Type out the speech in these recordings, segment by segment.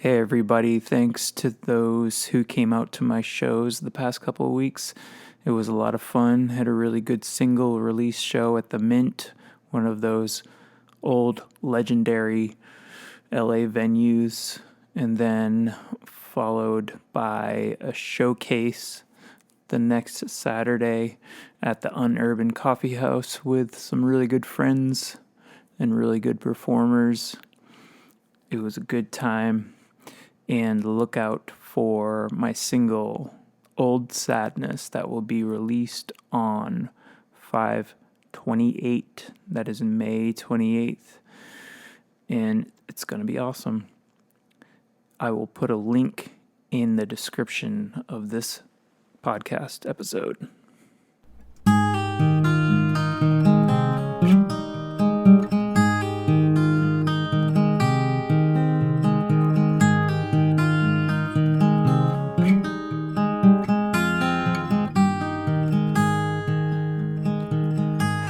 Hey everybody, thanks to those who came out to my shows the past couple of weeks. It was a lot of fun. Had a really good single release show at the Mint, one of those old legendary LA venues, and then followed by a showcase the next Saturday at the Unurban Coffee House with some really good friends and really good performers. It was a good time. And look out for my single, Old Sadness, that will be released on 5/28. That is May 28th. And it's going to be awesome. I will put a link in the description of this podcast episode.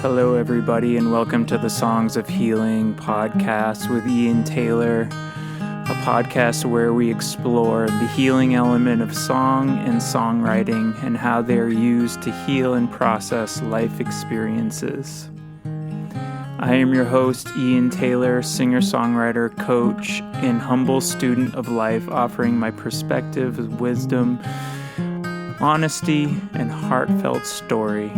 Hello, everybody, and welcome to the Songs of Healing podcast with Ian Taylor, a podcast where we explore the healing element of song and songwriting and how they are used to heal and process life experiences. I am your host, Ian Taylor, singer-songwriter, coach, and humble student of life, offering my perspective of wisdom, honesty, and heartfelt story.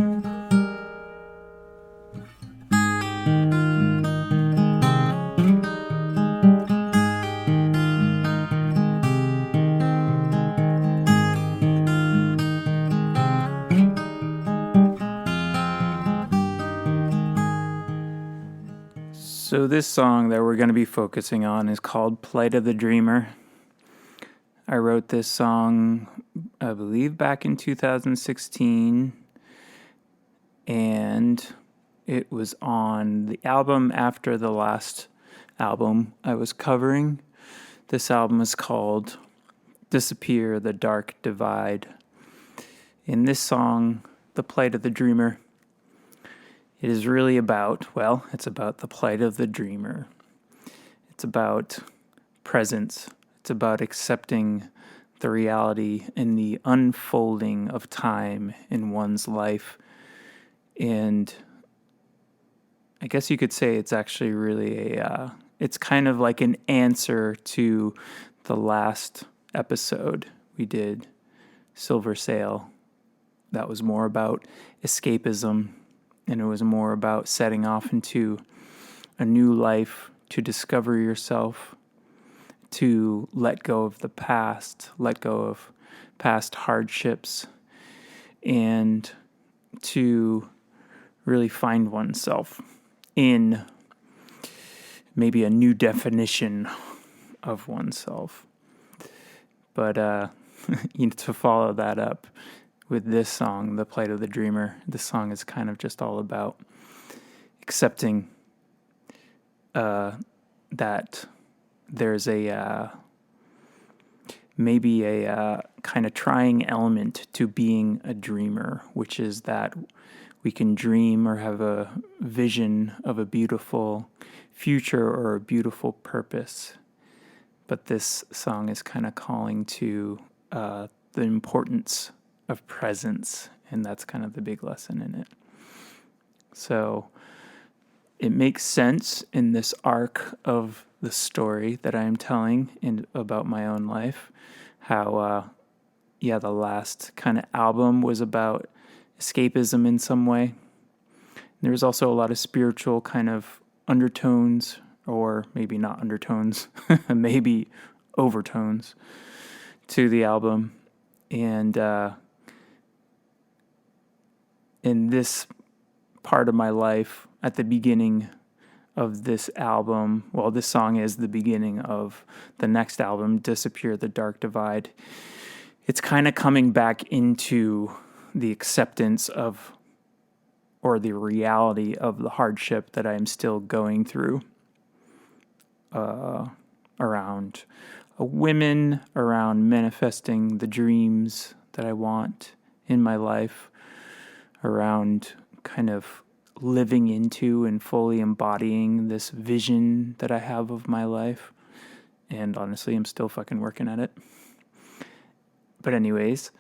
So this song that we're going to be focusing on is called Plight of the Dreamer. I wrote this song, I believe, back in 2016, and it was on the album after the last album I was covering. This album is called Disappear, the Dark Divide. In this song, The Plight of the Dreamer, it is really about, it's about the plight of the dreamer. It's about presence. It's about accepting the reality and the unfolding of time in one's life. And I guess you could say it's actually really it's kind of like an answer to the last episode we did, Silver Sail. That was more about escapism. And it was more about setting off into a new life, to discover yourself, to let go of the past, let go of past hardships, and to really find oneself in maybe a new definition of oneself. But to follow that up with this song, The Plight of the Dreamer, this song is kind of just all about accepting that there's maybe a kind of trying element to being a dreamer, which is that we can dream or have a vision of a beautiful future or a beautiful purpose. But this song is kind of calling to the importance of presence, and that's kind of the big lesson in it. So it makes sense in this arc of the story that I am telling about my own life, how the last kind of album was about escapism in some way. There's also a lot of spiritual kind of undertones, or maybe not undertones, maybe overtones to the album. And in this part of my life, at the beginning of this album, this song is the beginning of the next album, Disappear, the Dark Divide. It's kind of coming back into the acceptance of, or the reality of, the hardship that I'm still going through around women, around manifesting the dreams that I want in my life, around kind of living into and fully embodying this vision that I have of my life. and honestly, I'm still fucking working at it. But anyways,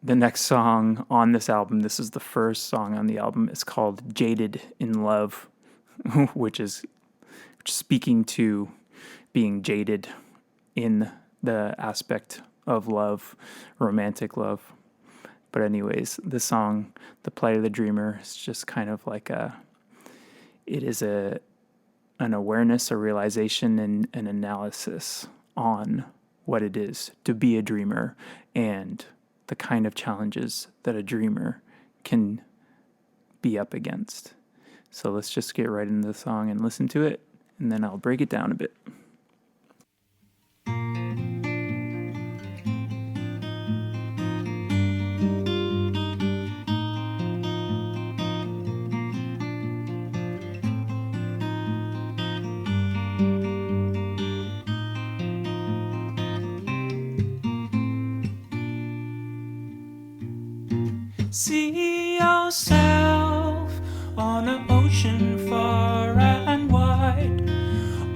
the next song on this album, this is the first song on the album, is called Jaded in Love, which is speaking to being jaded in the aspect of love, romantic love. But anyways, the song, The Plight of the Dreamer, is just kind of like an awareness, a realization, and an analysis on what it is to be a dreamer and the kind of challenges that a dreamer can be up against. So let's just get right into the song and listen to it, and then I'll break it down a bit. See yourself on an ocean far and wide,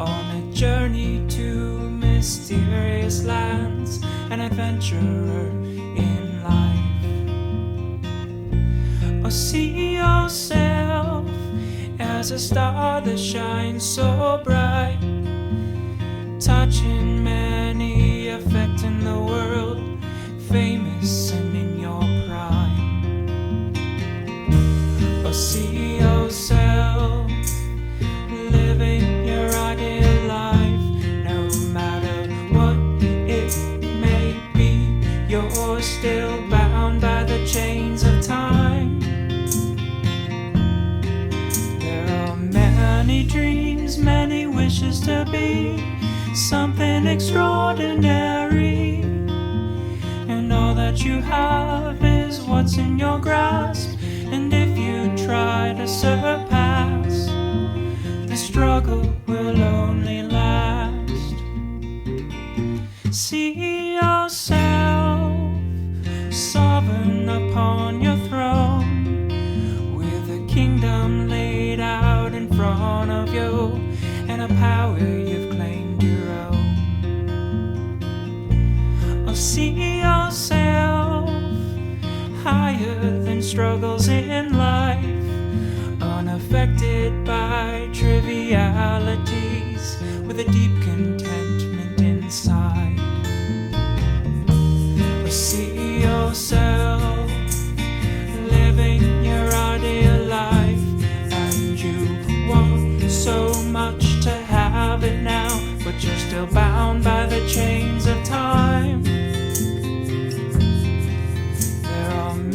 on a journey to mysterious lands, an adventurer in life. Or see yourself as a star that shines so bright, touching many, affecting the world, famous and in your prime. Or see yourself living your ideal life, no matter what it may be, you're still bound by the chains of time. There are many dreams, many wishes to be something extraordinary, and all that you have is what's in your grasp. And if you try to surpass, the struggle will only last. See yourself sovereign upon your throne, with a kingdom laid out in front of you, and a power you've claimed your own. Or see yourself higher than struggles in life, unaffected by trivialities, with a deep contentment inside. Or see yourself living your ideal life, and you want so much to have it now, but you're still bound by the chains of time.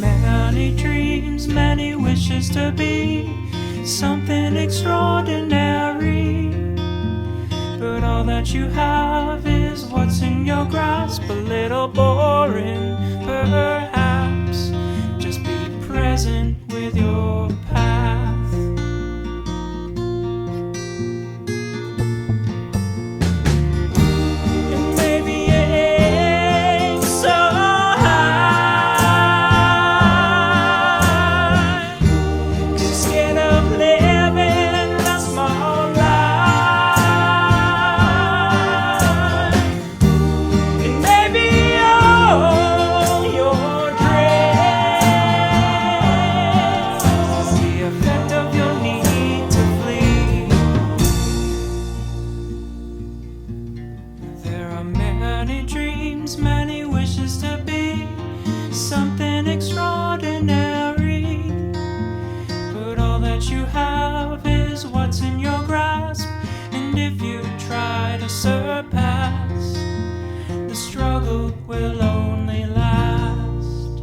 Many dreams, many wishes to be something extraordinary, but all that you have is what's in your grasp. A little boring, perhaps. Just be present with your path. And maybe it ain't so many wishes to be something extraordinary, but all that you have is what's in your grasp. And if you try to surpass, the struggle will only last.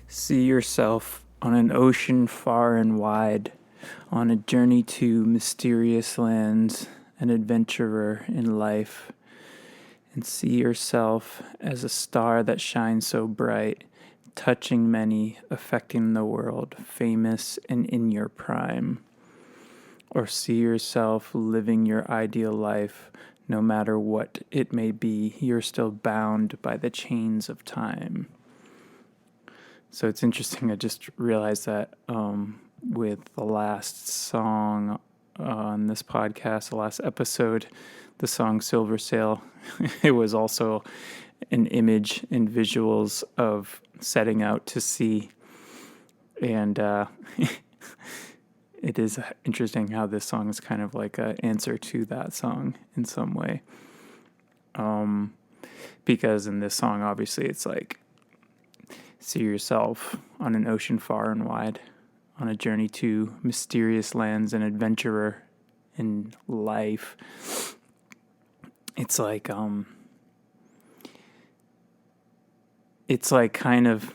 See yourself on an ocean far and wide, on a journey to mysterious lands, an adventurer in life, and see yourself as a star that shines so bright, touching many, affecting the world, famous and in your prime. Or see yourself living your ideal life, no matter what it may be, you're still bound by the chains of time. So it's interesting, I just realized that with the last song on this podcast, the last episode, the song Silver Sail. It was also an image and visuals of setting out to sea. And it is interesting how this song is kind of like an answer to that song in some way. Because in this song, obviously, it's like, see yourself on an ocean far and wide, on a journey to mysterious lands, an adventurer in life. It's like kind of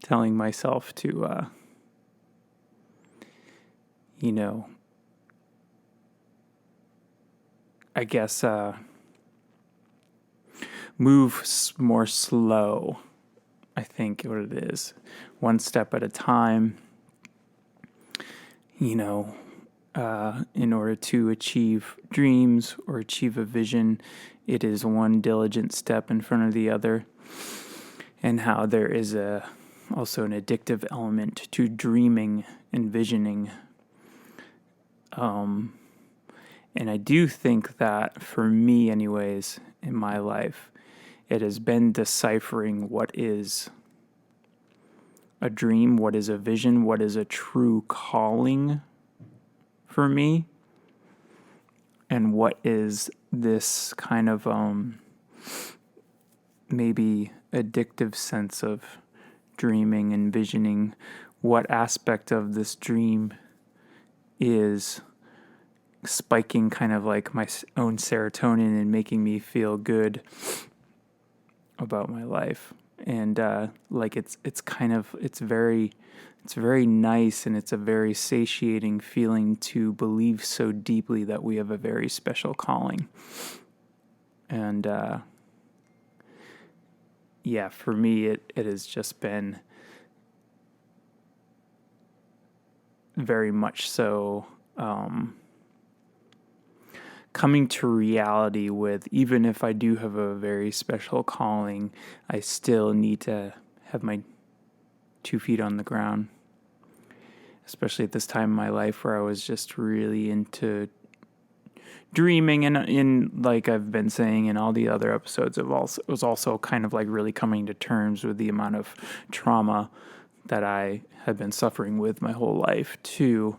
telling myself to, I guess, move more slow. I think what it is, one step at a time, in order to achieve dreams or achieve a vision, it is one diligent step in front of the other. And how there is also an addictive element to dreaming and visioning. And I do think that for me anyways, in my life, it has been deciphering what is a dream, what is a vision, what is a true calling for me, and what is this kind of maybe addictive sense of dreaming and visioning. What aspect of this dream is spiking kind of like my own serotonin and making me feel good about my life. And it's very nice, and it's a very satiating feeling to believe so deeply that we have a very special calling. And for me it has just been very much so coming to reality with, even if I do have a very special calling, I still need to have my 2 feet on the ground, especially at this time in my life where I was just really into dreaming, and in, like I've been saying in all the other episodes, it was also kind of like really coming to terms with the amount of trauma that I had been suffering with my whole life too.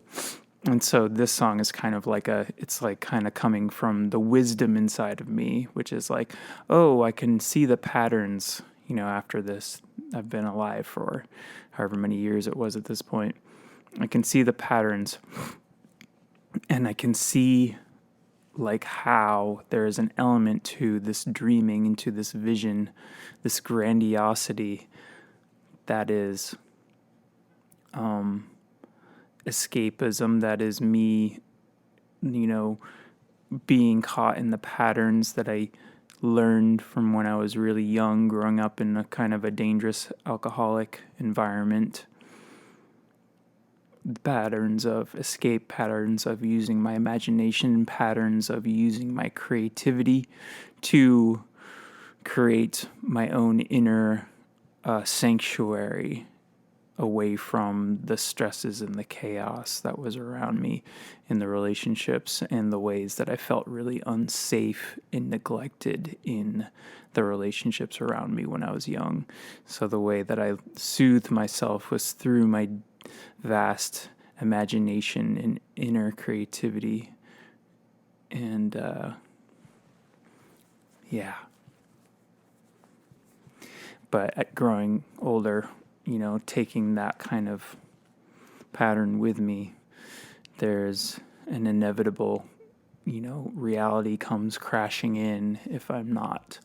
And so this song is kind of like it's like kind of coming from the wisdom inside of me, which is like, oh, I can see the patterns, after this. I've been alive for however many years it was at this point. I can see the patterns, and I can see like how there is an element to this dreaming, into this vision, this grandiosity that is escapism, that is me, being caught in the patterns that I learned from when I was really young, growing up in a kind of a dangerous alcoholic environment. Patterns of escape, patterns of using my imagination, patterns of using my creativity to create my own inner sanctuary away from the stresses and the chaos that was around me in the relationships, and the ways that I felt really unsafe and neglected in the relationships around me when I was young. So the way that I soothed myself was through my vast imagination and inner creativity. And but at growing older, taking that kind of pattern with me, there's an inevitable, reality comes crashing in if I'm not,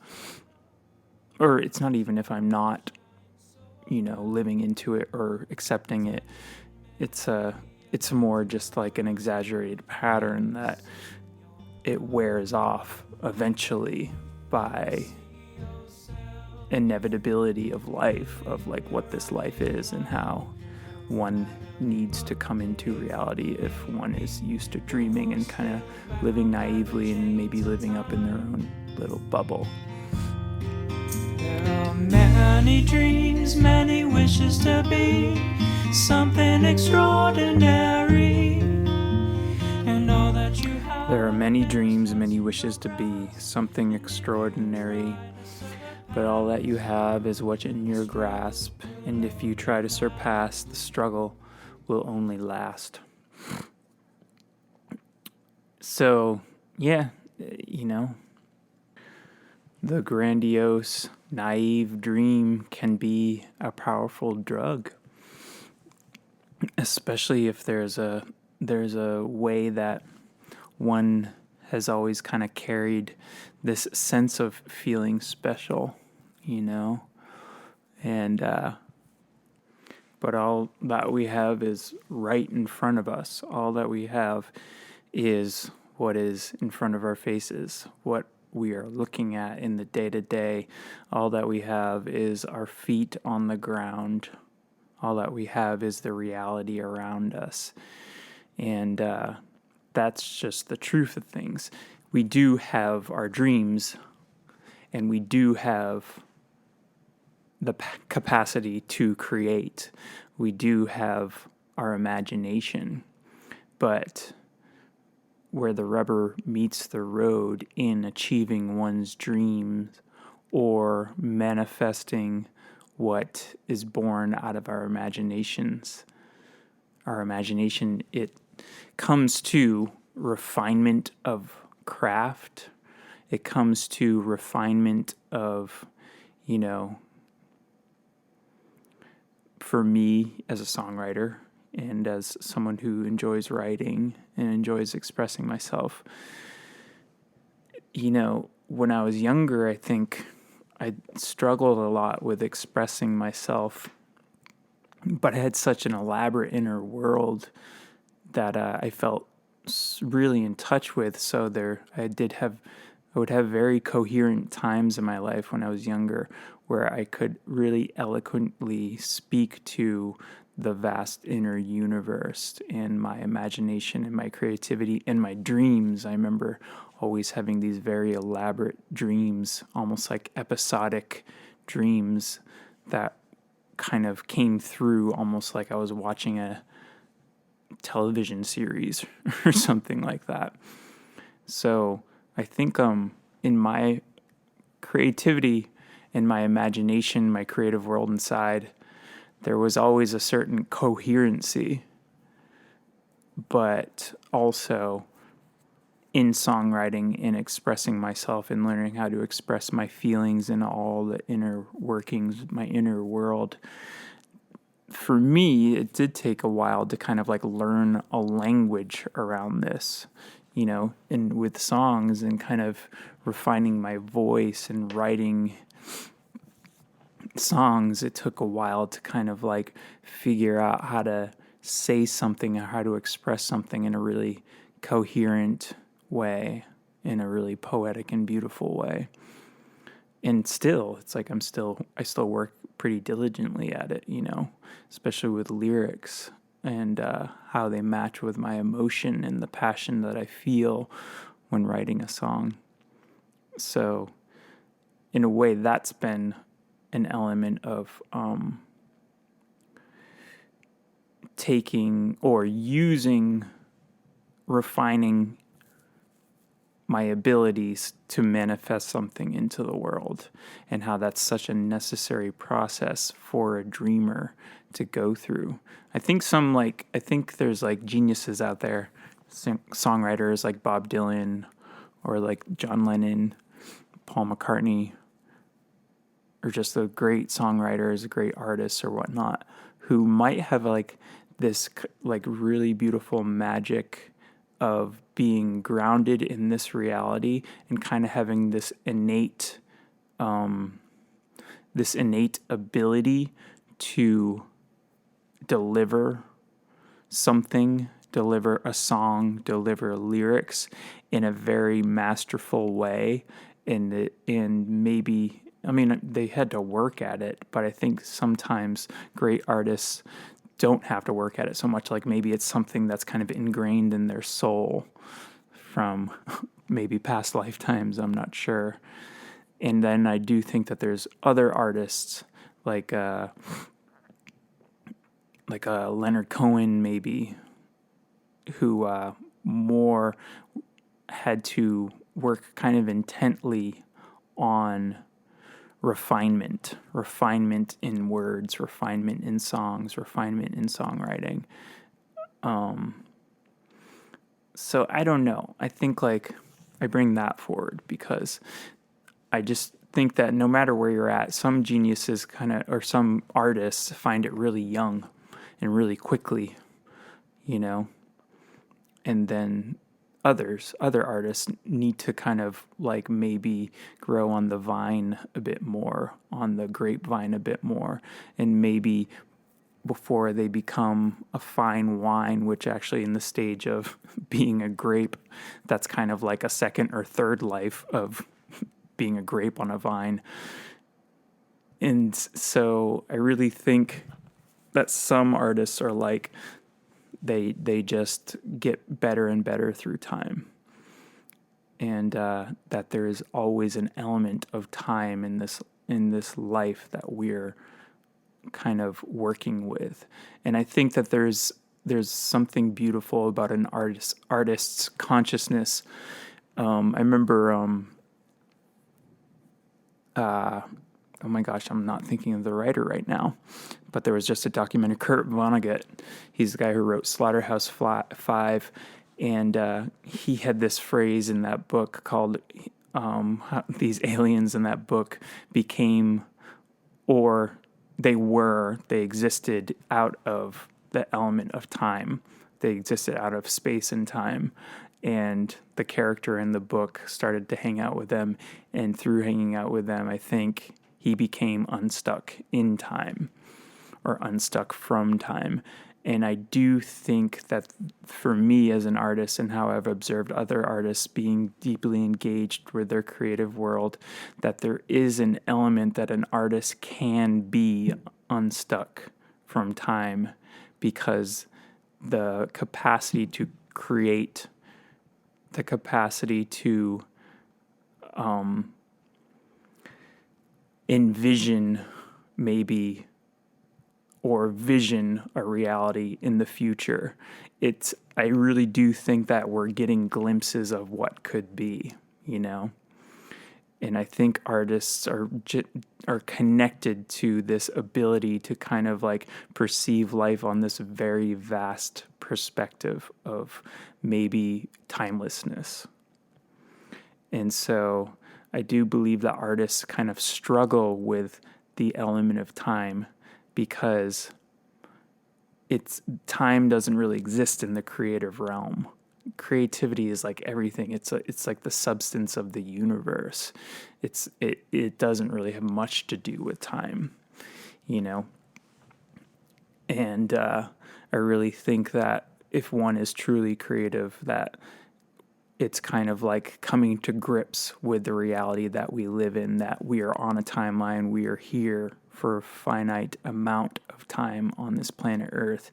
or it's not even if I'm not, living into it or accepting it. It's more just like an exaggerated pattern that it wears off eventually by inevitability of life, of like what this life is and how one needs to come into reality if one is used to dreaming and kind of living naively and maybe living up in their own little bubble. There are many dreams, many wishes to be something extraordinary. And all that you have. There are many dreams, many wishes to be something extraordinary. But all that you have is what's in your grasp, and if you try to surpass, the struggle will only last. So, yeah, the grandiose, naive dream can be a powerful drug, especially if there's a way that one has always kind of carried this sense of feeling special, and but all that we have is right in front of us. All that we have is what is in front of our faces, what we are looking at in the day-to-day. All that we have is our feet on the ground. All that we have is the reality around us. And that's just the truth of things. We do have our dreams, and we do have the capacity to create. We do have our imagination, but where the rubber meets the road in achieving one's dreams or manifesting what is born out of our imaginations, it comes to refinement of craft. It comes to refinement of, for me as a songwriter and as someone who enjoys writing and enjoys expressing myself, when I was younger, I think I struggled a lot with expressing myself, but I had such an elaborate inner world that I felt really in touch with. So I would have very coherent times in my life when I was younger where I could really eloquently speak to the vast inner universe and my imagination and my creativity and my dreams. I remember always having these very elaborate dreams, almost like episodic dreams that kind of came through almost like I was watching a television series or something like that. So I think in my creativity and my imagination, my creative world inside, there was always a certain coherency, but also in songwriting, in expressing myself and learning how to express my feelings and all the inner workings, my inner world. For me, it did take a while to kind of like learn a language around this, and with songs and kind of refining my voice and writing songs. It took a while to kind of like figure out how to say something or how to express something in a really coherent way, in a really poetic and beautiful way. And still, it's like I still work pretty diligently at it, especially with lyrics and how they match with my emotion and the passion that I feel when writing a song. So in a way, that's been an element of taking or using, refining my abilities to manifest something into the world, and how that's such a necessary process for a dreamer to go through. I think there's like geniuses out there, songwriters like Bob Dylan or like John Lennon, Paul McCartney, or just the great songwriters, great artists or whatnot, who might have like this like really beautiful magic of being grounded in this reality and kind of having this innate ability to deliver something, deliver a song, deliver lyrics in a very masterful way. And maybe, they had to work at it, but I think sometimes great artists don't have to work at it so much. Like maybe it's something that's kind of ingrained in their soul from maybe past lifetimes, I'm not sure. And then I do think that there's other artists like like a Leonard Cohen maybe, who more had to work kind of intently on refinement in words, refinement in songs, refinement in songwriting. So I don't know. I think like I bring that forward because I just think that no matter where you're at, some geniuses or some artists find it really young and really quickly, you know, and then other artists need to kind of like maybe grow on the vine a bit more, on the grapevine a bit more, and maybe before they become a fine wine, which actually in the stage of being a grape, that's kind of like a second or third life of being a grape on a vine. And so I really think that some artists are like, they just get better and better through time. And that there is always an element of time in this life that we're kind of working with. And I think that there's something beautiful about an artist's consciousness. I remember oh my gosh, I'm not thinking of the writer right now, but there was just a documentary, Kurt Vonnegut. He's the guy who wrote Slaughterhouse-Five, and he had this phrase in that book called how these aliens in that book became, or they existed out of the element of time. They existed out of space and time. And the character in the book started to hang out with them. And through hanging out with them, I think he became unstuck in time or unstuck from time. And I do think that for me as an artist and how I've observed other artists being deeply engaged with their creative world, that there is an element that an artist can be unstuck from time, because the capacity to create, the capacity to envision maybe or vision a reality in the future. I really do think that we're getting glimpses of what could be, you know? And I think artists are connected to this ability to kind of like perceive life on this very vast perspective of maybe timelessness. And so I do believe that artists kind of struggle with the element of time, because time doesn't really exist in the creative realm. Creativity is like everything. It's like the substance of the universe. It doesn't really have much to do with time, you know. And I really think that if one is truly creative, that it's kind of like coming to grips with the reality that we live in, that we are on a timeline, we are here for a finite amount of time on this planet Earth,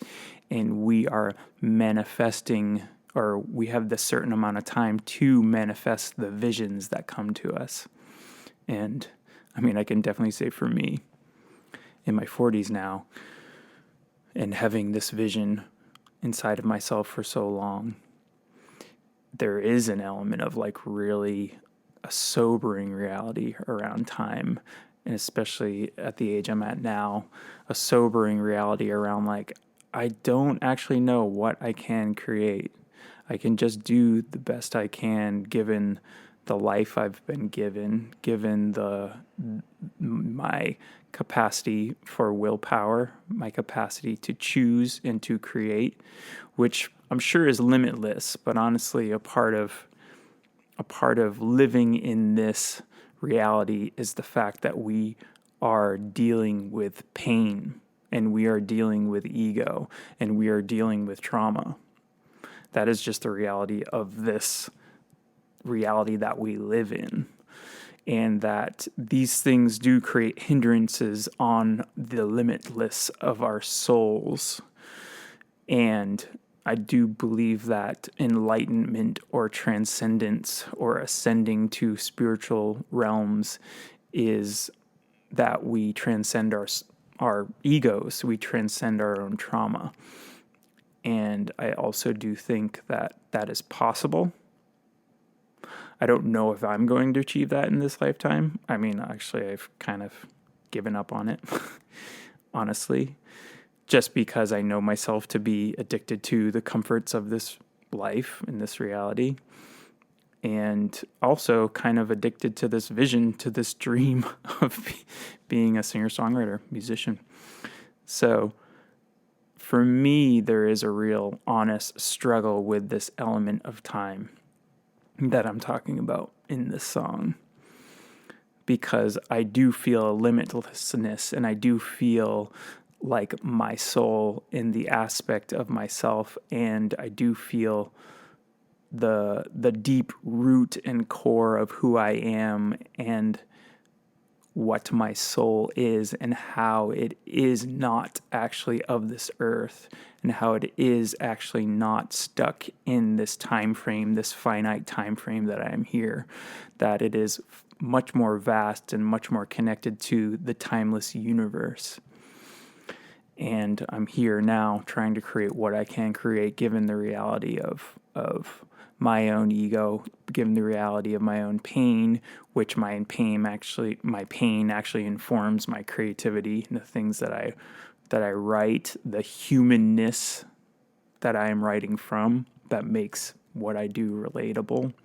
and we are manifesting, or we have this certain amount of time to manifest the visions that come to us. And I mean, I can definitely say for me, in my 40s now, and having this vision inside of myself for so long, there is an element of like really a sobering reality around time, and especially at the age I'm at now, a sobering reality around like, I don't actually know what I can create. I can just do the best I can given the life I've been given my capacity for willpower, my capacity to choose and to create, which I'm sure is limitless, but honestly a part of living in this reality is the fact that we are dealing with pain, and we are dealing with ego, and we are dealing with trauma. That is just the reality of this reality that we live in. And that these things do create hindrances on the limitless of our souls. And I do believe that enlightenment or transcendence or ascending to spiritual realms is that we transcend our egos. We transcend our own trauma. And I also do think that that is possible. I don't know if I'm going to achieve that in this lifetime. I mean, actually, I've kind of given up on it, honestly, just because I know myself to be addicted to the comforts of this life and this reality. And also kind of addicted to this vision, to this dream of being a singer-songwriter, musician. So for me, there is a real honest struggle with this element of time that I'm talking about in this song, because I do feel a limitlessness, and I do feel like my soul in the aspect of myself, and I do feel the deep root and core of who I am and what my soul is, and how it is not actually of this earth, and how it is actually not stuck in this time frame, this finite time frame that I am here, that it is much more vast and much more connected to the timeless universe. And I'm here now trying to create what I can create, given the reality of my own ego, given the reality of my own pain, which my pain actually informs my creativity and the things that I write, the humanness that I am writing from that makes what I do relatable.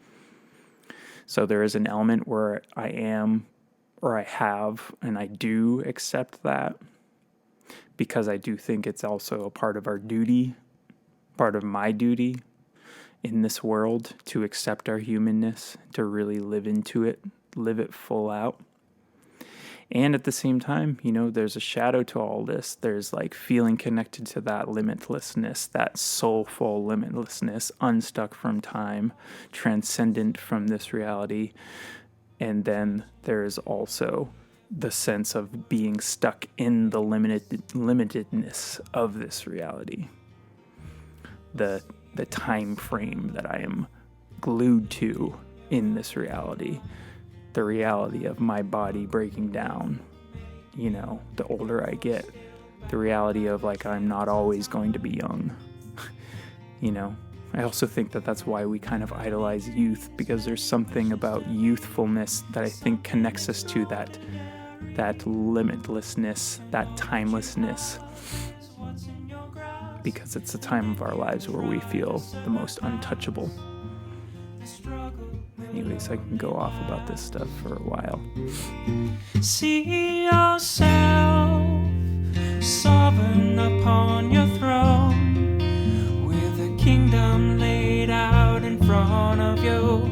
So there is an element where I am, or I have, and I do accept that, because I do think it's also a part of our duty, part of my duty in this world, to accept our humanness, to really live into it, live it full out. And at the same time, there's a shadow to all this. There's like feeling connected to that limitlessness, that soulful limitlessness, unstuck from time, transcendent from this reality. And then there's also the sense of being stuck in the limitedness of this reality. The time frame that I am glued to in this reality. The reality of my body breaking down, the older I get. The reality of I'm not always going to be young. I also think that that's why we kind of idolize youth, because there's something about youthfulness that I think connects us to that limitlessness, that timelessness, because it's the time of our lives where we feel the most untouchable. Anyways, I can go off about this stuff for a while. See yourself sovereign upon your throne, with a kingdom laid out in front of you,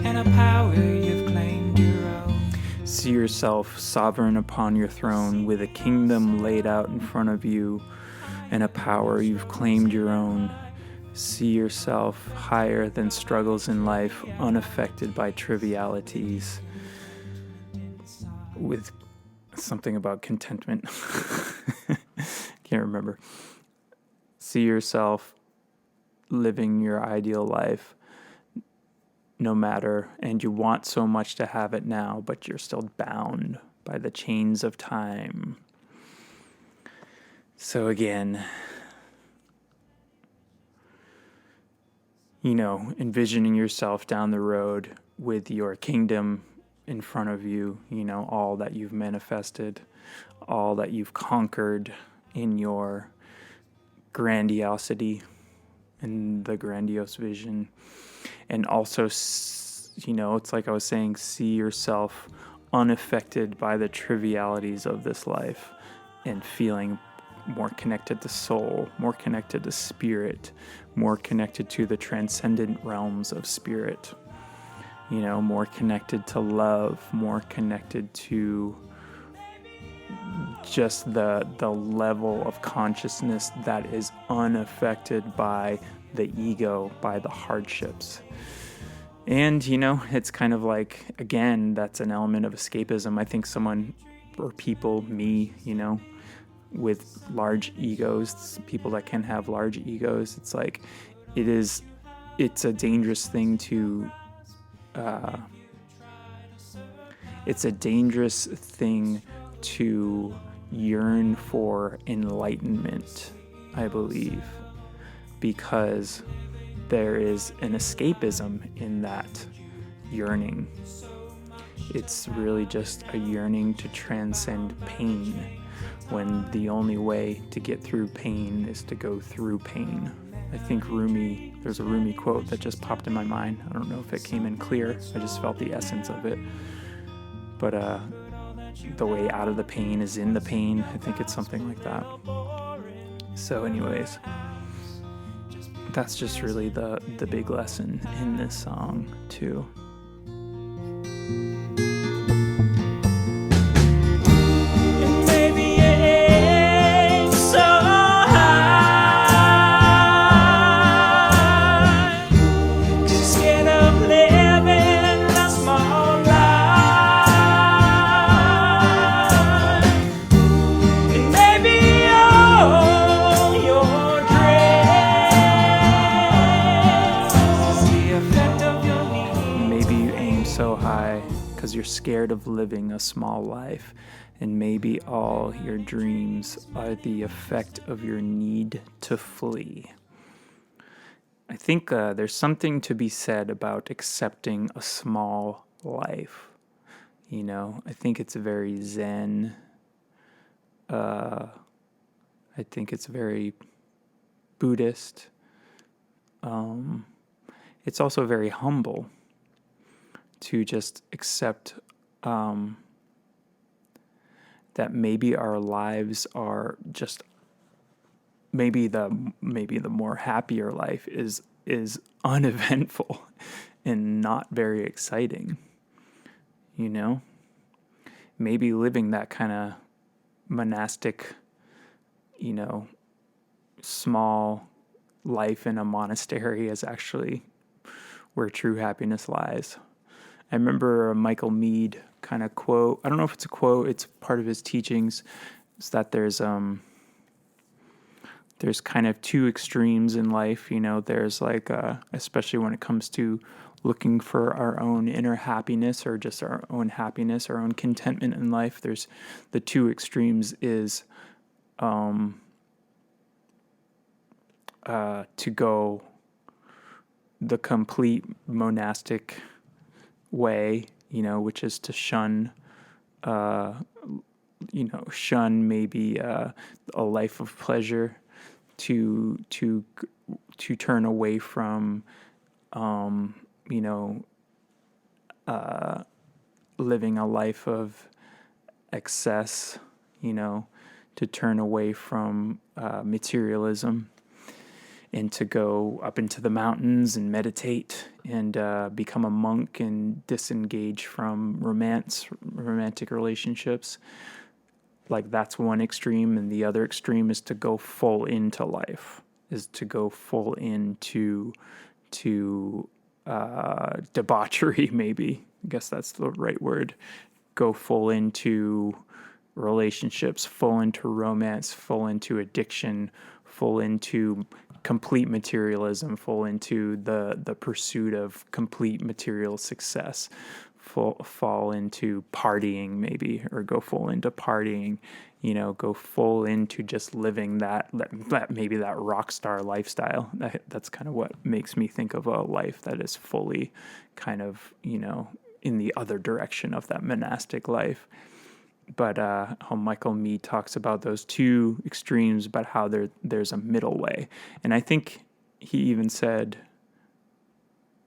and a power you've claimed your own. See yourself sovereign upon your throne, with a kingdom laid out in front of you, and a power you've claimed your own. See yourself higher than struggles in life, unaffected by trivialities, with something about contentment. Can't remember. See yourself living your ideal life, no matter, and you want so much to have it now, but you're still bound by the chains of time. So again, envisioning yourself down the road with your kingdom in front of you, all that you've manifested, all that you've conquered in your grandiosity and the grandiose vision. And also, it's like I was saying, see yourself unaffected by the trivialities of this life and feeling more connected to soul, more connected to spirit, more connected to the transcendent realms of spirit, more connected to love, more connected to just the level of consciousness that is unaffected by the ego, by the hardships. And, it's kind of like, again, that's an element of escapism. I think someone or people, me, with large egos, people that can have large egos, it's like it's a dangerous thing to yearn for enlightenment, I believe, because there is an escapism in that yearning. It's really just a yearning to transcend pain, when the only way to get through pain is to go through pain. I think there's a Rumi quote that just popped in my mind. I don't know if it came in clear. I just felt the essence of it. But the way out of the pain is in the pain. I think it's something like that. So anyways, that's just really the big lesson in this song too. You're scared of living a small life, and maybe all your dreams are the effect of your need to flee. I think there's something to be said about accepting a small life. You know, I think it's very Zen. I think it's very Buddhist. It's also very humble to just accept that maybe our lives are just maybe the more happier life is uneventful and not very exciting. You know, maybe living that kind of monastic, you know, small life in a monastery is actually where true happiness lies. I remember a Michael Meade kind of quote. I don't know if it's a quote. It's part of his teachings. It's that there's kind of two extremes in life. You know, there's like, especially when it comes to looking for our own inner happiness or just our own happiness, our own contentment in life. There's the two extremes is to go the complete monastic way, you know, which is to shun maybe a life of pleasure, to turn away from living a life of excess, you know, to turn away from materialism, and to go up into the mountains and meditate and become a monk and disengage from romantic relationships. Like, that's one extreme, and the other extreme is to go full into life, is to go full into debauchery, maybe. I guess that's the right word. Go full into relationships, full into romance, full into addiction, full into complete materialism, full into the pursuit of complete material success, fall into partying maybe, or go full into partying, you know, go full into just living that maybe that rock star lifestyle. That's kind of what makes me think of a life that is fully kind of, you know, in the other direction of that monastic life. But how Michael Meade talks about those two extremes, about how there's a middle way. And I think he even said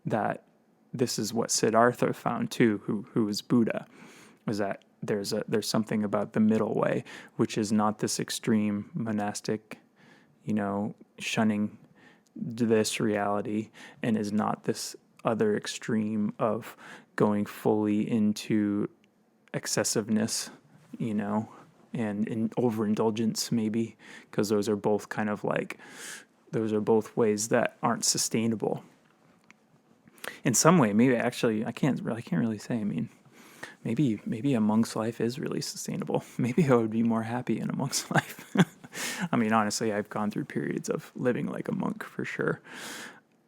that this is what Siddhartha found too, who was Buddha, was that there's something about the middle way, which is not this extreme monastic, you know, shunning this reality, and is not this other extreme of going fully into excessiveness, you know, and in overindulgence maybe, because those are both ways that aren't sustainable. In some way, maybe actually, I can't really say. I mean, maybe a monk's life is really sustainable. Maybe I would be more happy in a monk's life. I mean, honestly, I've gone through periods of living like a monk for sure.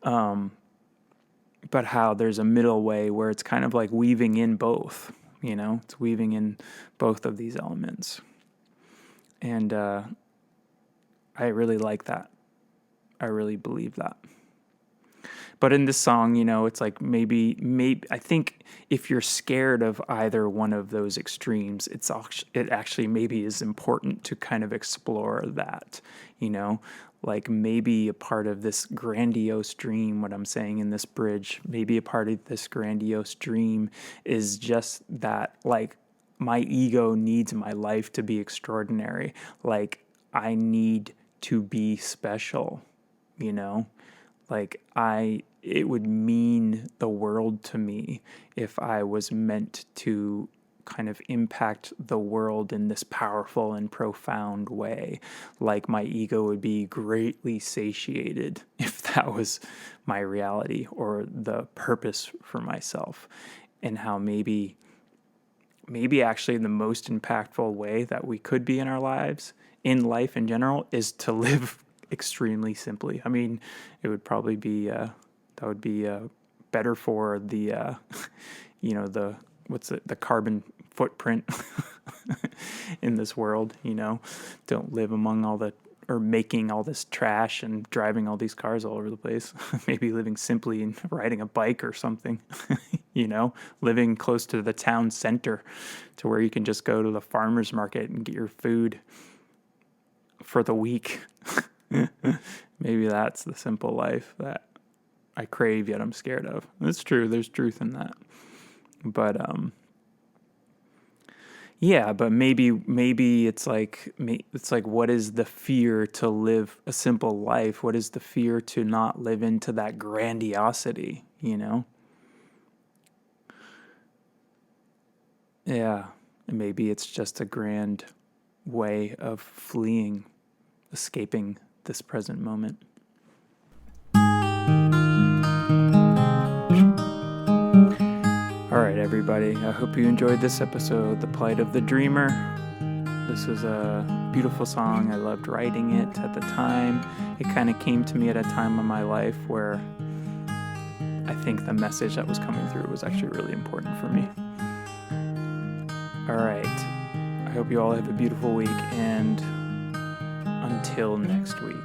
But how there's a middle way where it's kind of like weaving in both, you know, it's weaving in both of these elements. And I really like that. I really believe that. But in this song, it's like maybe I think if you're scared of either one of those extremes, it actually maybe is important to kind of explore that, like maybe a part of this grandiose dream, what I'm saying in this bridge, maybe a part of this grandiose dream is just that, like, my ego needs my life to be extraordinary. Like, I need to be special, like it would mean the world to me if I was meant to kind of impact the world in this powerful and profound way. Like, my ego would be greatly satiated if that was my reality or the purpose for myself. And how maybe actually the most impactful way that we could be in our lives, in life in general, is to live extremely simply. I mean, it would probably be that would be better for the the carbon footprint in this world. Don't live among or making all this trash and driving all these cars all over the place. Maybe living simply and riding a bike or something. Living close to the town center, to where you can just go to the farmer's market and get your food for the week. Maybe that's the simple life that I crave yet I'm scared of. It's true. There's truth in that. But but maybe it's like what is the fear to live a simple life? What is the fear to not live into that grandiosity? Yeah, and maybe it's just a grand way of fleeing, escaping this present moment. All right, everybody. I hope you enjoyed this episode, The Plight of the Dreamer. This was a beautiful song. I loved writing it at the time. It kind of came to me at a time in my life where I think the message that was coming through was actually really important for me. All right. I hope you all have a beautiful week, and until next week.